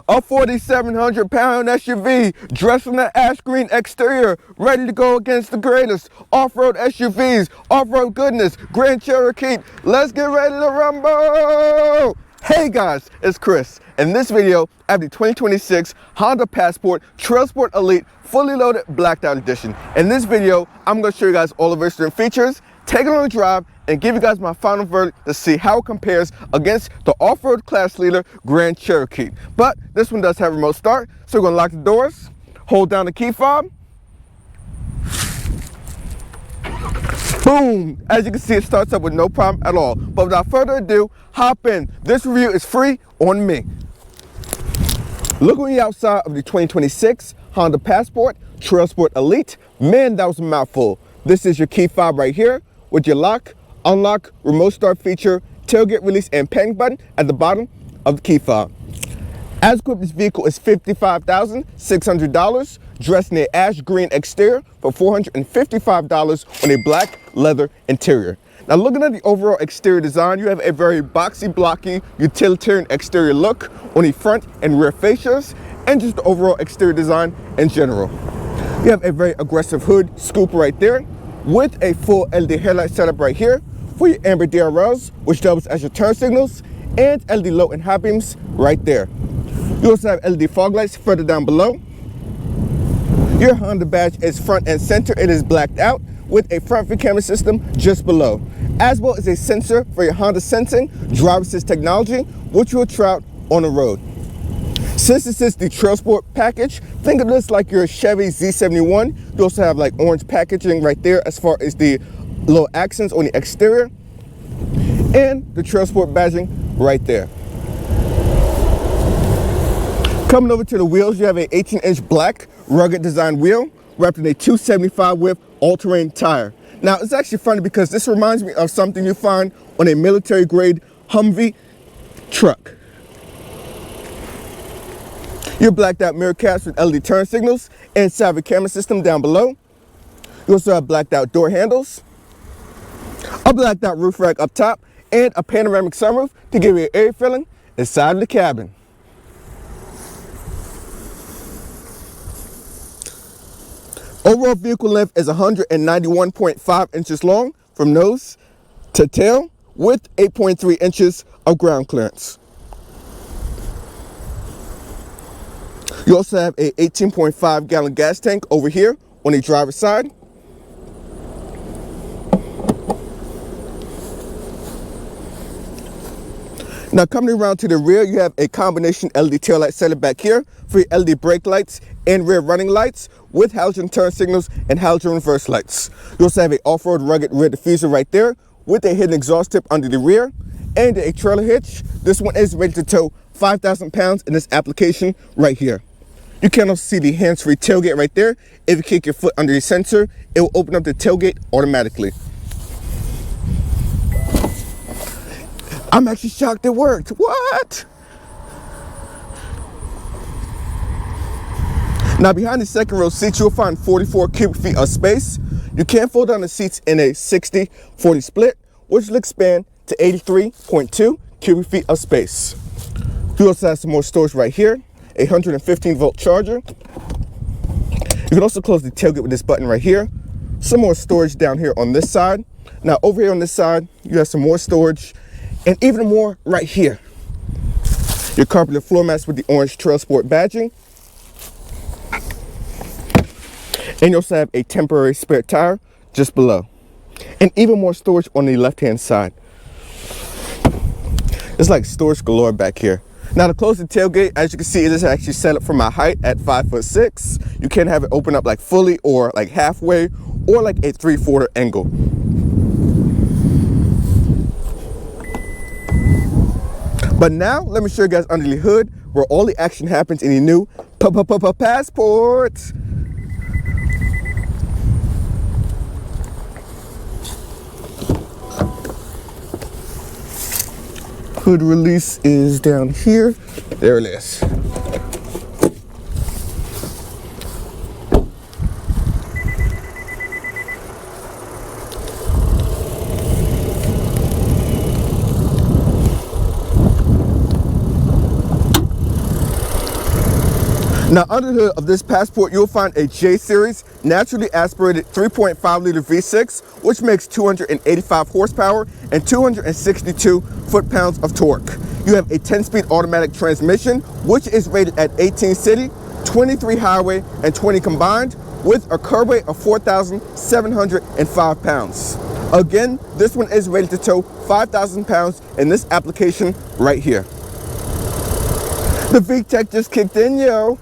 A 4,700-pound SUV dressed in an ash green exterior, ready to go against the greatest off-road SUVs, off-road goodness, Grand Cherokee. Let's get ready to rumble! Hey guys, it's Chris. In this video, I have the 2026 Honda Passport Trailsport Elite fully loaded Blacked Out Edition. In this video, I'm going to show you guys all of its different features, take it on a drive, and give you guys my final verdict to see how it compares against the off-road class leader Grand Cherokee. But this one does have a remote start, so we're going to lock the doors, hold down the key fob. Boom! As you can see, it starts up with no problem at all. But without further ado, hop in. This review is free on me. Look on the outside of the 2026 Honda Passport Trailsport Elite. Man, that was a mouthful. This is your key fob right here with your lock, unlock, remote start feature, tailgate release, and panic button at the bottom of the key fob. As equipped, this vehicle is $55,600, dressed in an ash green exterior for $455 on a black leather interior. Now, looking at the overall exterior design, you have a very boxy, blocky, utilitarian exterior look on the front and rear fascias, and just the overall exterior design in general. You have a very aggressive hood scoop right there, with a full LED headlight setup right here for your amber DRLs, which doubles as your turn signals, and LED low and high beams right there. You also have LED fog lights further down below. Your Honda badge is front and center. It is blacked out with a front view camera system just below, as well as a sensor for your Honda Sensing driver assist technology, which you will try out on the road. Since this is the Trailsport package, think of this like your Chevy Z71. You also have like orange packaging right there as far as the little accents on the exterior, and the Trailsport badging right there. Coming over to the wheels, you have an 18-inch black rugged design wheel wrapped in a 275 width all-terrain tire. Now, it's actually funny because this reminds me of something you find on a military-grade Humvee truck. Your blacked out mirror caps with LED turn signals and savvy camera system down below. You also have blacked out door handles, a blacked out roof rack up top, and a panoramic sunroof to give you an air feeling inside of the cabin. Overall vehicle length is 191.5 inches long from nose to tail, with 8.3 inches of ground clearance. You also have a 18.5 gallon gas tank over here on the driver's side. Now, coming around to the rear, you have a combination LED taillight setup back here for your LED brake lights and rear running lights with halogen turn signals and halogen reverse lights. You also have an off-road rugged rear diffuser right there with a hidden exhaust tip under the rear and a trailer hitch. This one is ready to tow 5,000 pounds in this application right here. You can also see the hands-free tailgate right there. If you kick your foot under the sensor, it will open up the tailgate automatically. I'm actually shocked it worked. What? Now, behind the second row seats, you'll find 44 cubic feet of space. You can fold down the seats in a 60-40 split, which will expand to 83.2 cubic feet of space. You also have some more storage right here, a 115-volt charger. You can also close the tailgate with this button right here. Some more storage down here on this side. Now, over here on this side, you have some more storage, and even more right here. Your carpeted floor mats with the orange Trailsport badging. And you also have a temporary spare tire just below. And even more storage on the left-hand side. It's like storage galore back here. Now, to close the tailgate, as you can see, it is actually set up for my height at 5'6". You can have it open up like fully or like halfway or like a 3/4 angle. But now, let me show you guys under the hood where all the action happens in the new Passport. Hood release is down here. There it is. Now under the hood of this Passport, you'll find a J-Series naturally aspirated 3.5 liter V6, which makes 285 horsepower and 262 foot-pounds of torque. You have a 10-speed automatic transmission, which is rated at 18 city, 23 highway, and 20 combined, with a curb weight of 4,705 pounds. Again, this one is rated to tow 5,000 pounds in this application right here. The VTEC just kicked in, yo.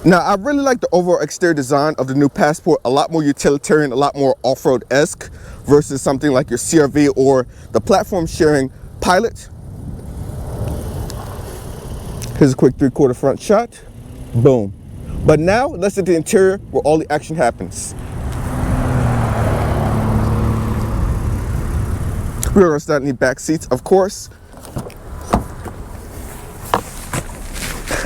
Now, I really like the overall exterior design of the new Passport, a lot more utilitarian, a lot more off-road-esque versus something like your CR-V or the platform sharing Pilot. Here's a quick 3/4 front shot. Boom. But now, let's hit the interior where all the action happens. We're gonna start in the back seats, of course.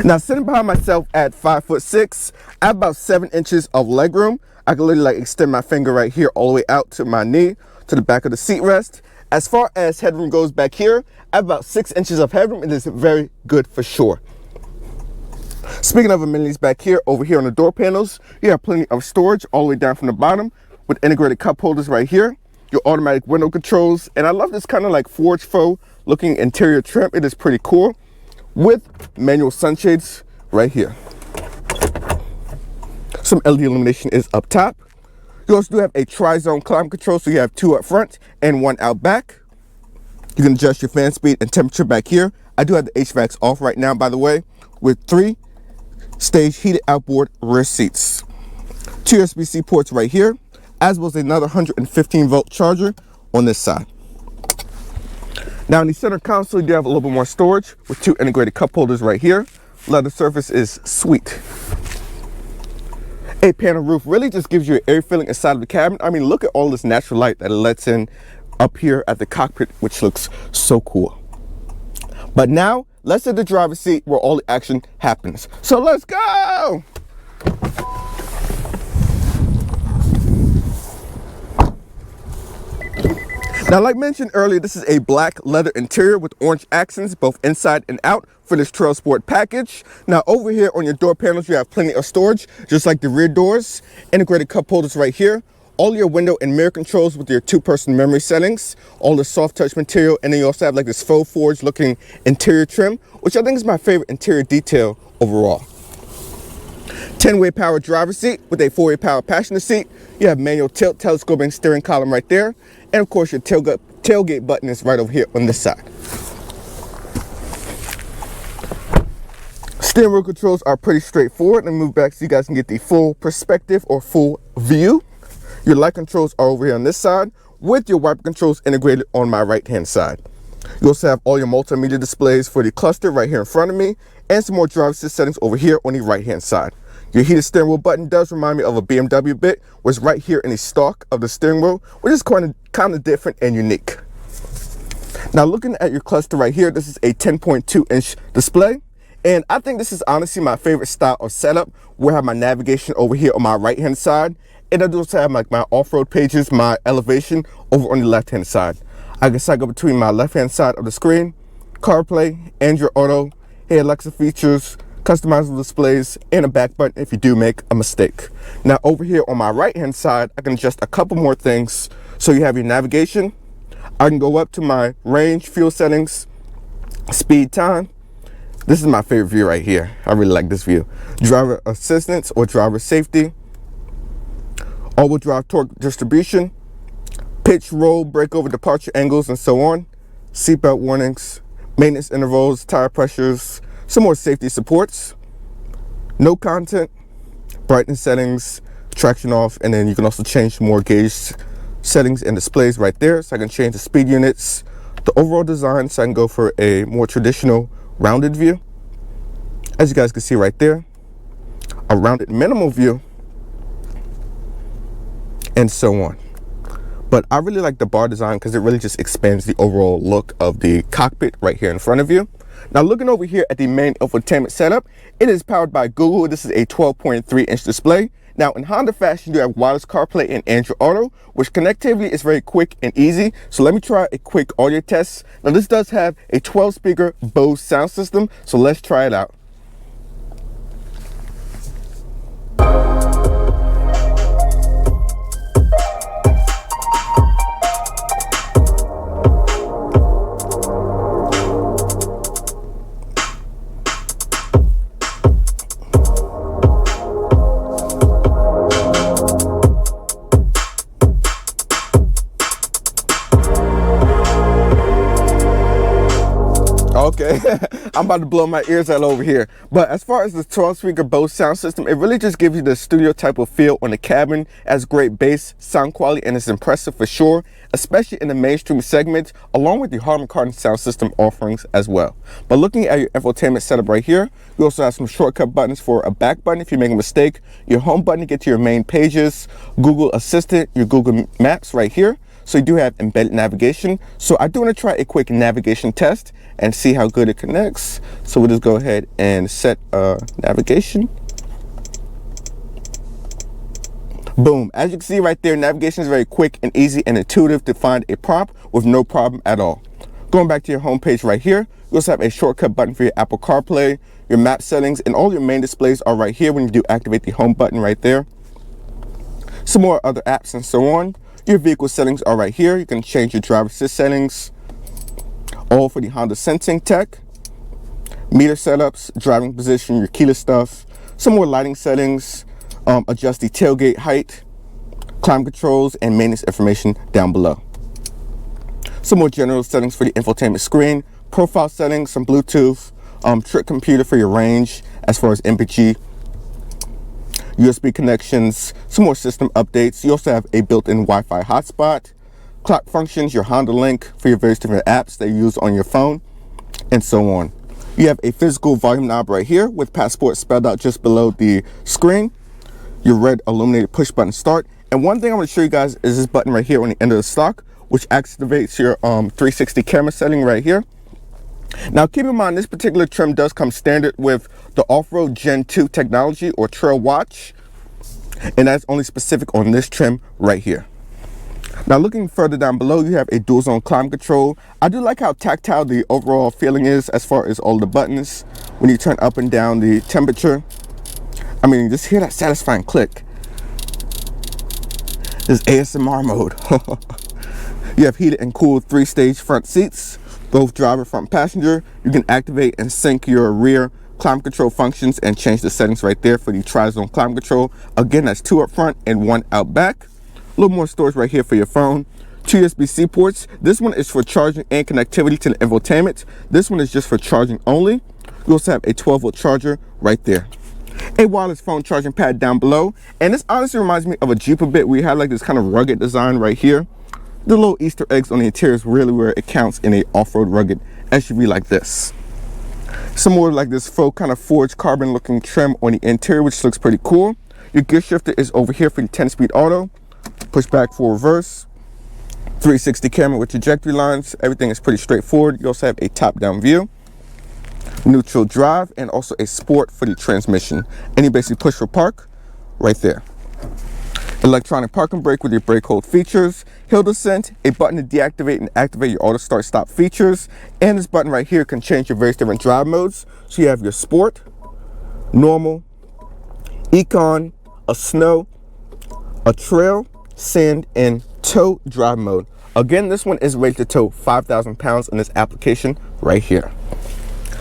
Now, sitting behind myself at 5'6", I have about 7 inches of leg room. I can literally like extend my finger right here all the way out to my knee, to the back of the seat rest. As far as headroom goes back here, I have about 6 inches of headroom. It is very good for sure. Speaking of amenities back here, over here on the door panels, you have plenty of storage all the way down from the bottom with integrated cup holders right here, your automatic window controls, and I love this kind of like forged faux looking interior trim. It is pretty cool, with manual sunshades right here. Some LED illumination is up top. You also do have a tri-zone climate control, so you have 2 up front and 1 out back. You can adjust your fan speed and temperature back here. I do have the HVACs off right now, by the way, with 3 stage heated outboard rear seats. 2 USB-C ports right here, as well as another 115 volt charger on this side. Now in the center console, you do have a little bit more storage with 2 integrated cup holders right here. Leather surface is sweet. A panel roof really just gives you an air feeling inside of the cabin. I mean, look at all this natural light that it lets in up here at the cockpit, which looks so cool. But now, let's hit the driver's seat where all the action happens. So let's go! Now, like mentioned earlier, this is a black leather interior with orange accents both inside and out for this Trailsport package. Now, over here on your door panels, you have plenty of storage, just like the rear doors. Integrated cup holders right here. All your window and mirror controls with your 2-person memory settings. All the soft touch material, and then you also have like this faux forged looking interior trim, which I think is my favorite interior detail overall. 10-way power driver's seat with a 4-way power passenger seat. You have manual tilt telescoping steering column right there. And of course, your tailgate button is right over here on this side. Steering wheel controls are pretty straightforward. Let me move back so you guys can get the full perspective or full view. Your light controls are over here on this side with your wiper controls integrated on my right-hand side. You also have all your multimedia displays for the cluster right here in front of me and some more driver assist settings over here on the right-hand side. Your heated steering wheel button does remind me of a BMW bit, which is right here in the stalk of the steering wheel, which is kind of different and unique. Now looking at your cluster right here, this is a 10.2-inch display. And I think this is honestly my favorite style of setup, where I have my navigation over here on my right-hand side. And I do also have like my off-road pages, my elevation over on the left-hand side. I can cycle between my left-hand side of the screen, CarPlay, Android Auto, Hey Alexa features, customizable displays, and a back button if you do make a mistake. Now over here on my right-hand side, I can adjust a couple more things. So you have your navigation. I can go up to my range, fuel settings, speed, time. This is my favorite view right here. I really like this view. Driver assistance or driver safety. All-wheel drive torque distribution. Pitch, roll, breakover, departure angles, and so on. Seatbelt warnings. Maintenance intervals, tire pressures. Some more safety supports. No content. Brightness settings. Traction off. And then you can also change more gauge settings and displays right there. So I can change the speed units. The overall design, so I can go for a more traditional rounded view. As you guys can see right there, a rounded minimal view, and so on. But I really like the bar design because it really just expands the overall look of the cockpit right here in front of you. Now looking over here at the main infotainment setup, it is powered by Google. This is a 12.3-inch display. Now in Honda fashion, you have wireless CarPlay and Android Auto, which connectivity is very quick and easy. So let me try a quick audio test. Now this does have a 12 speaker Bose sound system, so let's try it out. Okay, I'm about to blow my ears out over here. But as far as the 12 speaker Bose sound system, it really just gives you the studio type of feel on the cabin. Has great bass, sound quality, and it's impressive for sure, especially in the mainstream segment, along with the Harman Kardon sound system offerings as well. But looking at your infotainment setup right here, you also have some shortcut buttons for a back button if you make a mistake, your home button to get to your main pages, Google Assistant, your Google Maps right here. So you do have embedded navigation. So I do want to try a quick navigation test and see how good it connects. So we'll just go ahead and set navigation. Boom. As you can see right there, navigation is very quick and easy and intuitive to find a prompt with no problem at all. Going back to your home page right here, you also have a shortcut button for your Apple CarPlay, your map settings, and all your main displays are right here when you do activate the home button right there. Some more other apps and so on. Your vehicle settings are right here. You can change your driver assist settings, all for the Honda sensing tech, meter setups, driving position, your keyless stuff, some more lighting settings, adjust the tailgate height, climate controls, and maintenance information down below. Some more general settings for the infotainment screen, profile settings, some Bluetooth, trip computer for your range as far as MPG, USB connections, some more system updates. You also have a built-in Wi-Fi hotspot, clock functions, your Honda Link for your various different apps that you use on your phone, and so on. You have a physical volume knob right here with Passport spelled out just below the screen, your red illuminated push button start, and one thing I want to show you guys is this button right here on the end of the stock, which activates your 360 camera setting right here. Now keep in mind, this particular trim does come standard with the off-road Gen 2 technology or Trail Watch, and that's only specific on this trim right here. Now looking further down below, you have a dual zone climate control. I do like how tactile the overall feeling is as far as all the buttons. When you turn up and down the temperature, I mean, just hear that satisfying click. This is ASMR mode. You have heated and cooled 3-stage front seats, both driver, front, passenger. You can activate and sync your rear climate control functions and change the settings right there for the tri-zone climate control. Again, that's 2 up front and 1 out back. A little more storage right here for your phone. 2 USB-C ports. This one is for charging and connectivity to the infotainment. This one is just for charging only. You also have a 12-volt charger right there. A wireless phone charging pad down below. And this honestly reminds me of a Jeep a bit. We have like this kind of rugged design right here. The little Easter eggs on the interior is really where it counts in a off-road rugged SUV like this. Some more like this faux kind of forged carbon looking trim on the interior, which looks pretty cool. Your gear shifter is over here for the 10-speed auto. Push back for reverse. 360 camera with trajectory lines. Everything is pretty straightforward. You also have a top-down view, neutral drive, and also a sport for the transmission. And you basically push for park right there. Electronic parking brake with your brake hold features, hill descent, a button to deactivate and activate your auto start stop features, and this button right here can change your various different drive modes. So you have your sport, normal, econ, a snow, a trail, sand, and tow drive mode. Again, this one is rated to tow 5,000 pounds in this application right here.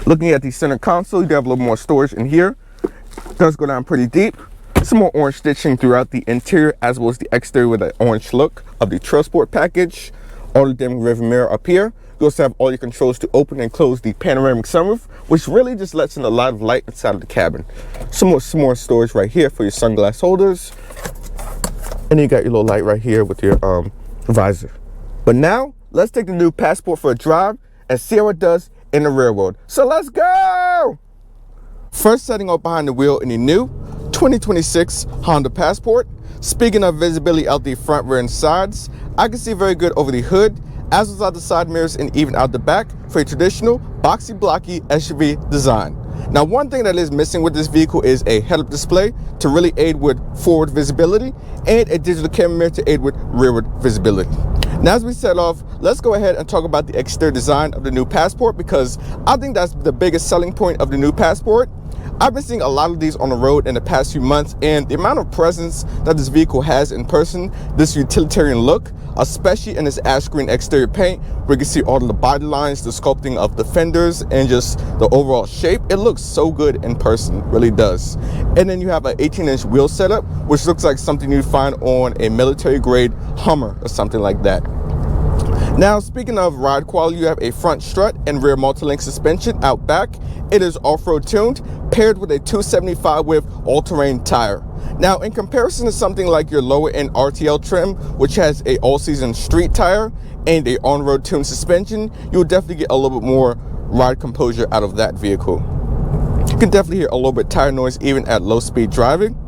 Looking at the center console, you do have a little more storage in here. It does go down pretty deep. Some more orange stitching throughout the interior as well as the exterior with the orange look of the Trailsport package. Auto dimming rearview mirror up here. You also have all your controls to open and close the panoramic sunroof, which really just lets in a lot of light inside of the cabin. Some more storage right here for your sunglass holders. And you got your little light right here with your visor. But now let's take the new Passport for a drive and see how it does in the rear world. So let's go! First, setting up behind the wheel in the new 2026 Honda Passport. Speaking of visibility out the front, rear, and sides, I can see very good over the hood, as well as out the side mirrors and even out the back for a traditional boxy blocky SUV design. Now, one thing that is missing with this vehicle is a head-up display to really aid with forward visibility and a digital camera mirror to aid with rearward visibility. Now, as we set off, let's go ahead and talk about the exterior design of the new Passport, because I think that's the biggest selling point of the new Passport. I've been seeing a lot of these on the road in the past few months, and the amount of presence that this vehicle has in person, this utilitarian look, especially in this ash green exterior paint, where you can see all of the body lines, the sculpting of the fenders, and just the overall shape. It looks so good in person, really does. And then you have an 18-inch wheel setup, which looks like something you'd find on a military-grade Hummer or something like that. Now, speaking of ride quality, you have a front strut and rear multi-link suspension out back. It is off-road tuned, paired with a 275 width all-terrain tire. Now, in comparison to something like your lower-end RTL trim, which has a all-season street tire and a on-road tuned suspension, you'll definitely get a little bit more ride composure out of that vehicle. You can definitely hear a little bit tire noise even at low-speed driving.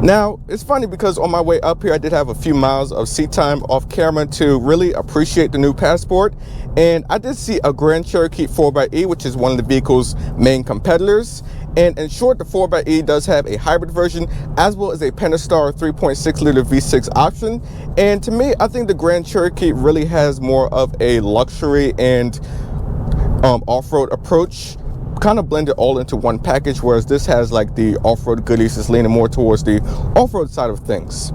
Now, it's funny because on my way up here, I did have a few miles of seat time off camera to really appreciate the new Passport. And I did see a Grand Cherokee 4xe, which is one of the vehicle's main competitors. And in short, the 4xe does have a hybrid version as well as a Pentastar 3.6 liter V6 option. And to me, I think the Grand Cherokee really has more of a luxury and off-road approach, kind of blended all into one package, whereas this has like the off-road goodies, is leaning more towards the off-road side of things.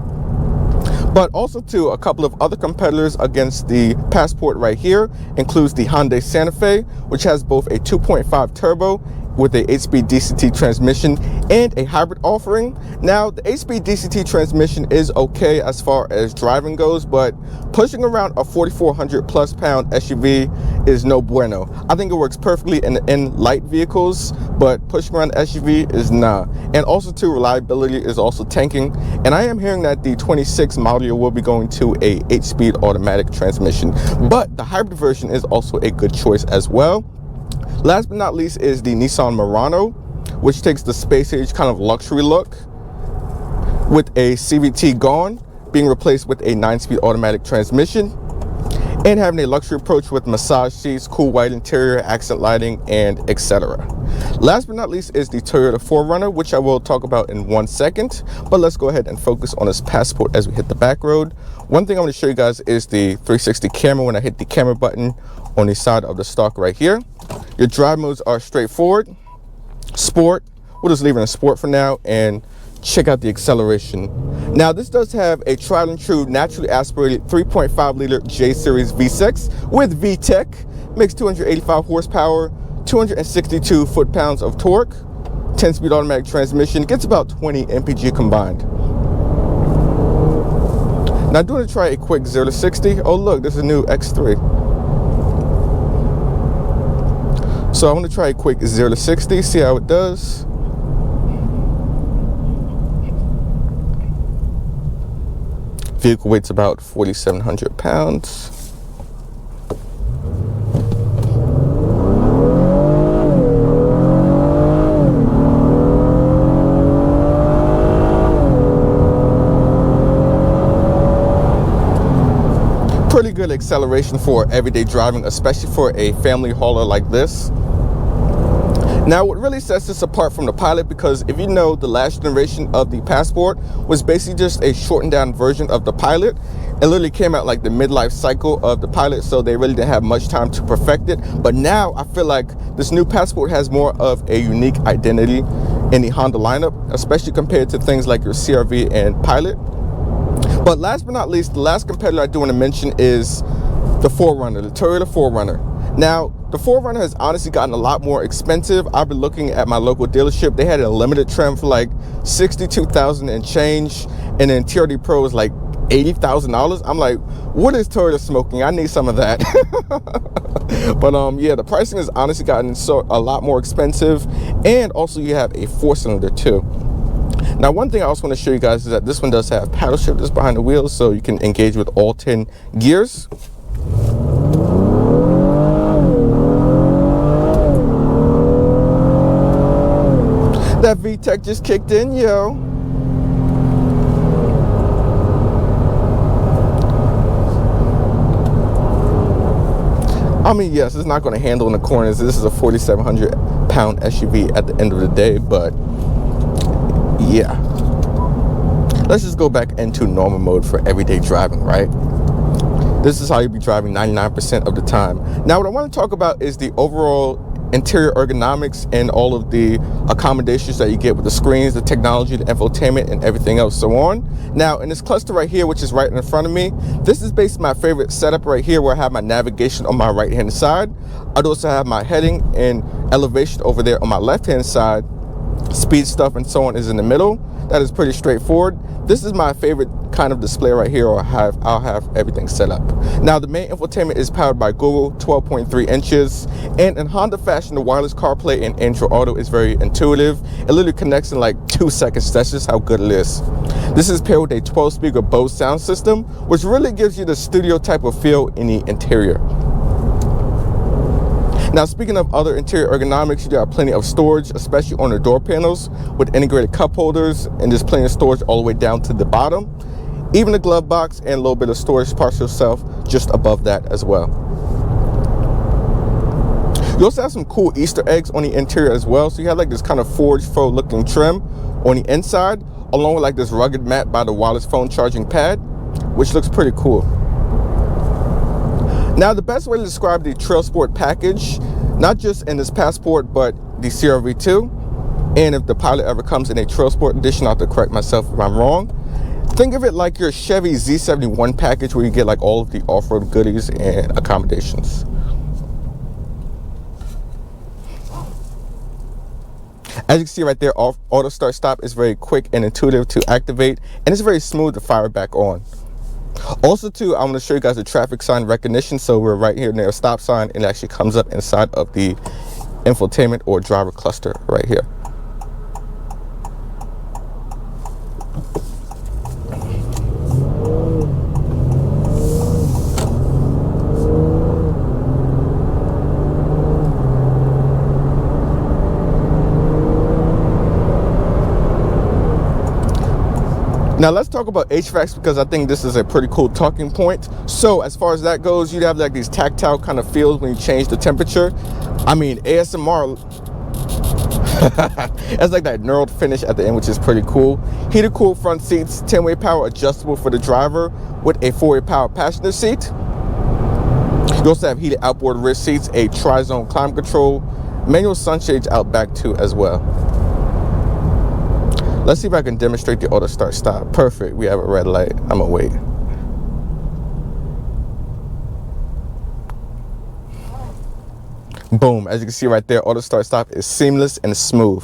But also too, a couple of other competitors against the Passport right here includes the Hyundai Santa Fe, which has both a 2.5 turbo with a 8-speed DCT transmission and a hybrid offering. Now, the 8-speed DCT transmission is okay as far as driving goes, but pushing around a 4,400 plus pound SUV is no bueno. I think it works perfectly in light vehicles, but pushing around the SUV is nah. And also too, reliability is also tanking. And I am hearing that the 26 model year will be going to a 8-speed automatic transmission, but the hybrid version is also a good choice as well. Last but not least is the Nissan Murano, which takes the space age kind of luxury look with a CVT gone, being replaced with a 9-speed automatic transmission, and having a luxury approach with massage seats, cool white interior, accent lighting, and etc. Last but not least is the Toyota 4Runner, which I will talk about in 1 second, but let's go ahead and focus on this Passport as we hit the back road. One thing I want to show you guys is the 360 camera when I hit the camera button on the side of the stock right here. Your drive modes are straightforward, sport, we'll just leave it in sport for now, and check out the acceleration. Now, this does have a tried and true naturally aspirated 3.5 liter J series V6 with VTEC, makes 285 horsepower, 262 foot-pounds of torque, 10-speed automatic transmission, gets about 20 mpg combined. Now, do you want to try a quick 0 to 60? Oh look, there's a new X3. So I want to try a quick 0 to 60, see how it does. Vehicle weight's about 4,700 pounds. Pretty good acceleration for everyday driving, especially for a family hauler like this. Now, what really sets this apart from the Pilot, because if you know, the last generation of the Passport was basically just a shortened down version of the Pilot. It literally came out like the midlife cycle of the Pilot, so they really didn't have much time to perfect it. But now I feel like this new Passport has more of a unique identity in the Honda lineup, especially compared to things like your CR-V and Pilot. But last but not least, the last competitor I do want to mention is the 4Runner, the Toyota 4Runner. Now, the 4Runner has honestly gotten a lot more expensive. I've been looking at my local dealership. They had a limited trim for like $62,000 and change, and then TRD Pro is like $80,000. I'm like, what is Toyota smoking? I need some of that. But yeah, the pricing has honestly gotten a lot more expensive, and also you have a 4-cylinder too. Now, one thing I also want to show you guys is that this one does have paddle shifters behind the wheels, so you can engage with all 10 gears. That VTEC just kicked in, yo. I mean, yes, it's not going to handle in the corners. This is a 4,700 pound SUV at the end of the day, but yeah. Let's just go back into normal mode for everyday driving, right? This is how you'll be driving 99% of the time. Now, what I want to talk about is the overall interior ergonomics and all of the accommodations that you get with the screens, the technology, the infotainment, and everything else so on. Now, in this cluster right here, which is right in front of me, this is basically my favorite setup right here, where I have my navigation on my right hand side. I'd also have my heading and elevation over there on my left hand side. Speed stuff and so on is in the middle. That is pretty straightforward. This is my favorite kind of display right here, or I'll have everything set up. Now, the main infotainment is powered by Google, 12.3 inches, and in Honda fashion, the wireless CarPlay and Android Auto is very intuitive. It literally connects in like 2 seconds. That's just how good it is. This is paired with a 12-speaker Bose sound system, which really gives you the studio type of feel in the interior. Now, speaking of other interior ergonomics, you got plenty of storage, especially on the door panels with integrated cup holders, and there's plenty of storage all the way down to the bottom. Even the glove box and a little bit of storage partial shelf just above that as well. You also have some cool Easter eggs on the interior as well. So you have like this kind of forged faux looking trim on the inside, along with like this rugged mat by the wireless phone charging pad, which looks pretty cool. Now, the best way to describe the Trailsport package, not just in this Passport, but the CR-V2, and if the Pilot ever comes in a Trailsport edition, I'll have to correct myself if I'm wrong. Think of it like your Chevy Z71 package, where you get like all of the off-road goodies and accommodations. As you can see right there, auto start stop is very quick and intuitive to activate, and it's very smooth to fire back on. Also too, I'm going to show you guys the traffic sign recognition. So we're right here near a stop sign, and it actually comes up inside of the infotainment or driver cluster right here. Now let's talk about HVACs, because I think this is a pretty cool talking point. So as far as that goes, you'd have like these tactile kind of feels when you change the temperature. I mean, ASMR, it's like that knurled finish at the end, which is pretty cool. Heated cool front seats, 10-way power adjustable for the driver with a 4-way power passenger seat. You also have heated outboard rear seats, a tri-zone climate control, manual sunshades out back too as well. Let's see if I can demonstrate the auto start stop. Perfect, we have a red light. I'm gonna wait. Boom, as you can see right there, auto start stop is seamless and smooth.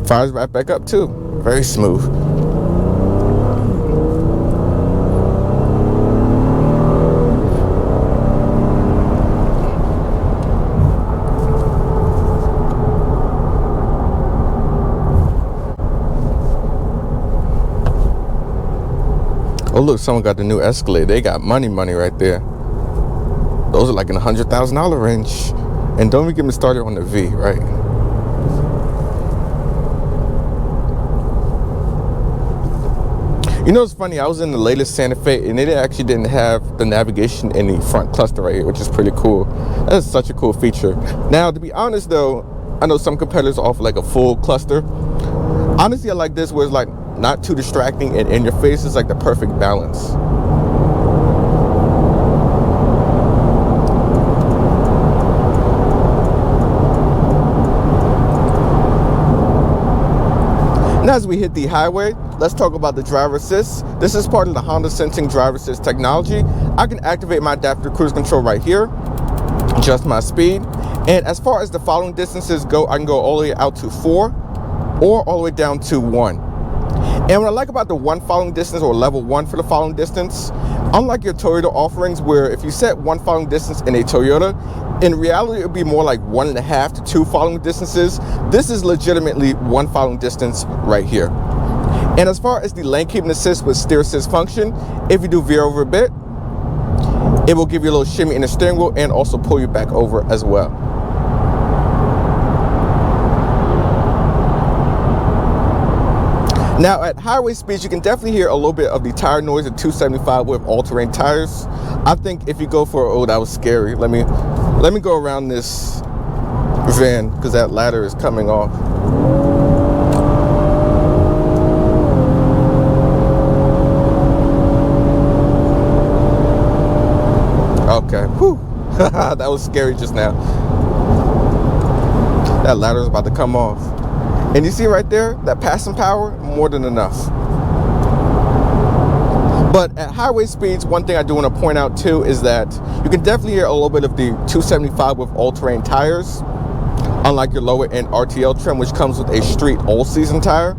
Fires right back up too. Very smooth. Oh look, someone got the new Escalade. They got money right there. Those are like in the $100,000 range. And don't even get me started on the V, right? You know, it's funny, I was in the latest Santa Fe, and it actually didn't have the navigation in the front cluster right here, which is pretty cool. That is such a cool feature. Now, to be honest though, I know some competitors offer like a full cluster. Honestly, I like this, where it's like not too distracting and in your face. It's like the perfect balance. Now, as we hit the highway, let's talk about the driver assist. This is part of the Honda Sensing driver assist technology. I can activate my adaptive cruise control right here, adjust my speed. And as far as the following distances go, I can go all the way out to 4 or all the way down to 1. And what I like about the 1 following distance, or level 1 for the following distance, unlike your Toyota offerings, where if you set 1 following distance in a Toyota, in reality it would be more like 1.5 to 2 following distances. This is legitimately 1 following distance right here. And as far as the lane keeping assist with steer assist function, if you do veer over a bit, It will give you a little shimmy in the steering wheel and also pull you back over as well. Now at highway speeds, you can definitely hear a little bit of the tire noise at 275 with all-terrain tires. I think if you go for, oh, that was scary. Let me go around this van because that ladder is coming off. Okay, whew. That was scary just now. That ladder is about to come off. And you see right there, that passing power, more than enough. But at highway speeds, one thing I do want to point out too is that you can definitely hear a little bit of the 275 with all-terrain tires. Unlike your lower end RTL trim, which comes with a street all-season tire,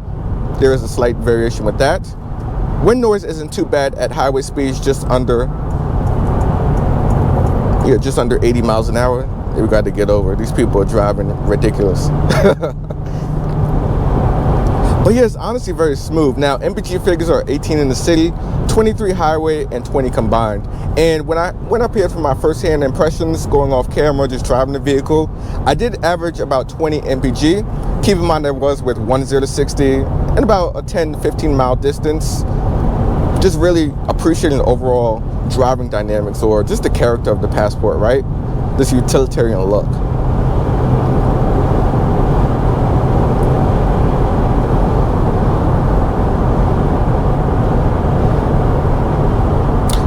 there is a slight variation with that. Wind noise isn't too bad at highway speeds, just under 80 miles an hour. We got to get over. These people are driving ridiculous. But yeah, it's honestly very smooth. Now, MPG figures are 18 in the city, 23 highway, and 20 combined. And when I went up here for my first-hand impressions, going off camera, just driving the vehicle, I did average about 20 MPG. Keep in mind that was with 10 to 60 and about a 10 to 15 mile distance. Just really appreciating the overall driving dynamics, or just the character of the Passport, right? This utilitarian look.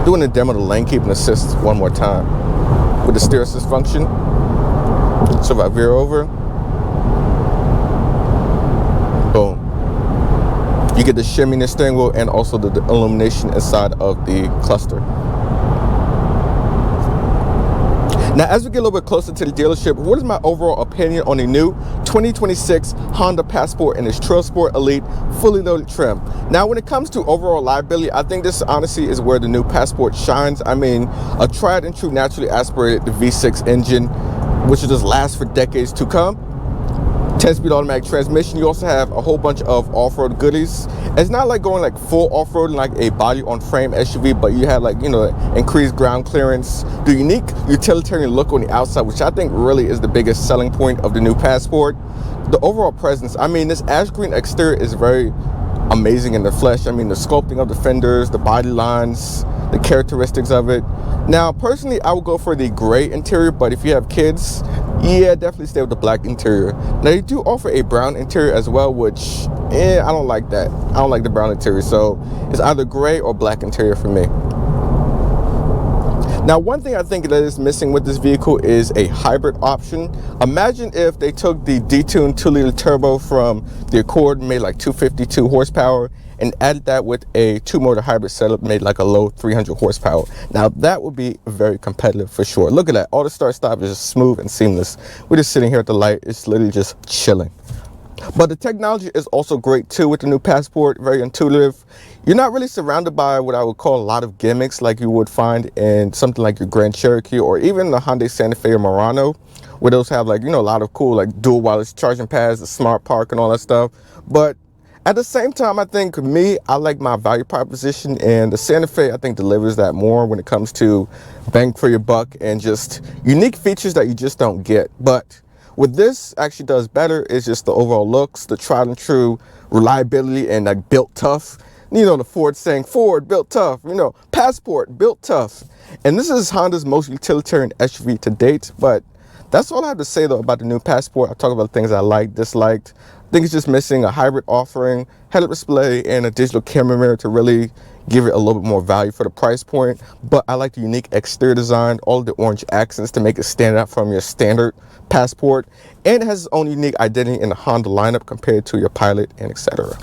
Doing the demo of the lane keep and assist one more time with the steer assist function. So if I veer over, boom. You get the shimmy in the steering wheel and also the illumination inside of the cluster. Now, as we get a little bit closer to the dealership, what is my overall opinion on the new 2026 Honda Passport and its Trailsport Elite fully loaded trim? Now, when it comes to overall reliability, I think this honestly is where the new Passport shines. I mean, a tried and true naturally aspirated V6 engine, which will just last for decades to come. 10-speed automatic transmission. You also have a whole bunch of off-road goodies. It's not like going like full off-road like a body-on-frame SUV, but you have like, you know, increased ground clearance, the unique utilitarian look on the outside, which I think really is the biggest selling point of the new Passport. The overall presence, I mean, this ash green exterior is very amazing in the flesh. I mean, the sculpting of the fenders, the body lines, the characteristics of it. Now, personally, I would go for the gray interior, but if you have kids, yeah, definitely stay with the black interior. Now, they do offer a brown interior as well, which, I don't like that. I don't like the brown interior, so it's either gray or black interior for me. Now, one thing I think that is missing with this vehicle is a hybrid option. Imagine if they took the detuned 2-liter turbo from the Accord, made like 252 horsepower, and added that with a 2-motor hybrid setup, made like a low 300 horsepower. Now, that would be very competitive for sure. Look at that. Auto start stop is just smooth and seamless. We're just sitting here at the light. It's literally just chilling. But the technology is also great too with the new Passport, very intuitive. You're not really surrounded by what I would call a lot of gimmicks like you would find in something like your Grand Cherokee or even the Hyundai Santa Fe or Murano, where those have like, you know, a lot of cool like dual wireless charging pads, the smart park and all that stuff. But at the same time, I think I like my value proposition, and the Santa Fe I think delivers that more when it comes to bang for your buck and just unique features that you just don't get. But what this actually does better is just the overall looks, the tried and true reliability, and like built tough. You know, the Ford saying, Ford built tough, you know, Passport built tough. And this is Honda's most utilitarian SUV to date. But that's all I have to say though about the new Passport. I talk about things I liked, disliked. I think it's just missing a hybrid offering, head-up display, and a digital camera mirror to really give it a little bit more value for the price point. But I like the unique exterior design, all of the orange accents to make it stand out from your standard Passport, and it has its own unique identity in the Honda lineup compared to your Pilot and etc.